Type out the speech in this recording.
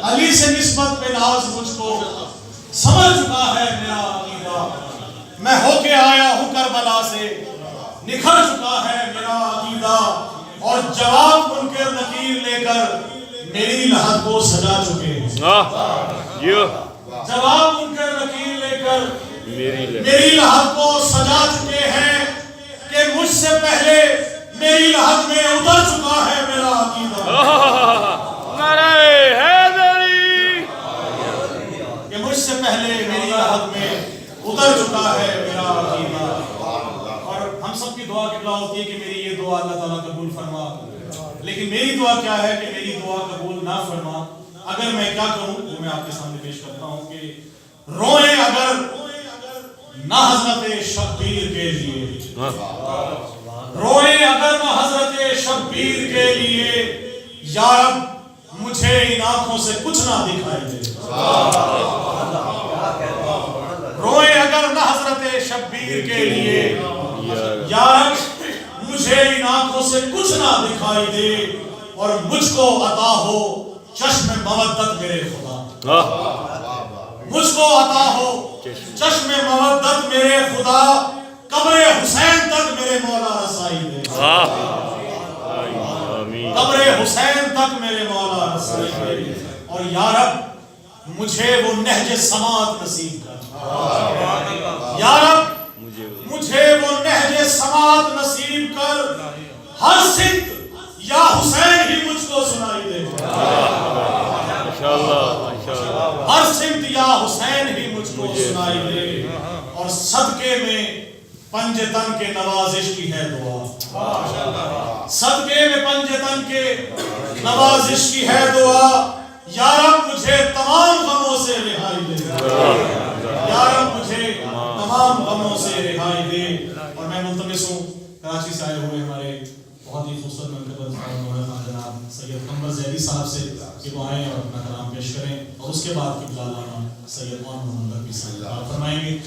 علی سے نسبت پہ ناز مجھ کو سمجھ چکا ہے میرا عقیدہ، میں ہو کے آیا ہوں کربلا سے، نکھر چکا ہے میرا عقیدہ، اور جواب منکر نکیر لے کر میری لحد کو سجا چکے ہیں۔ جواب منکر نکیر لے کر میری لحد کو سجا چکے ہیں کہ مجھ سے پہلے میری لحد میں اتر چکا ہے میرا عقیدہ، کہ مجھ سے پہلے میری لحد میں اتر چکا ہے میرا عقیدہ۔ اور ہم سب کی دعا قبلہ ہوتی ہے کہ میری یہ دعا اللہ تعالیٰ قبول فرما، لیکن میری دعا کیا ہے کہ میری دعا قبول نہ فرما، اگر میں کیا کروں وہ میں آپ کے سامنے پیش کرتا ہوں کہ روئیں اگر نہ حضرت شبیر کے لیے، روئیں اگر نہ حضرت شبیر کے لیے، یا رب مجھے ان آنکھوں سے کچھ نہ دکھائی دے، روئیں اگر نہ حضرت شبیر کے لیے، یا رب مجھے ان آنکھوں سے کچھ نہ دکھائی دے، اور مجھ کو عطا ہو چشم مودت میرے خدا، مجھ کو عطا ہو چشم مودت میرے خدا، قبر حسین تک میرے مولا رسائی دے، قبر حسین تک میرے مولا رسائی دے، اور یا رب مجھے وہ نہج سماعت نصیب کر، یا رب مجھے وہ نہج سماعت نصیب کر، ہر سمت یا حسین ہی مجھ کو سنائی دے، ہر سمت یا حسین ہی مجھ کو سنائی دے، اور صدقے میں پنج تن کے نوازش کی ہے دعا، صدقے میں پنج تن کے نوازش کی ہے دعا، یا رب مجھے تمام غموں سے رہائی دے، یا رب مجھے تمام غموں سے رہائی دے۔ اور میں ملتمس ہوں کراچی سے آئے ہوئے ہمارے بہت ہی خوبصورت منتقل جناب سید قمر زیدی صاحب سے کہ وہ آئیں اور اپنا کلام پیش کریں، اور اس کے بعد قبلہ علامہ سید محمد نقوی صاحب فرمائیں گے۔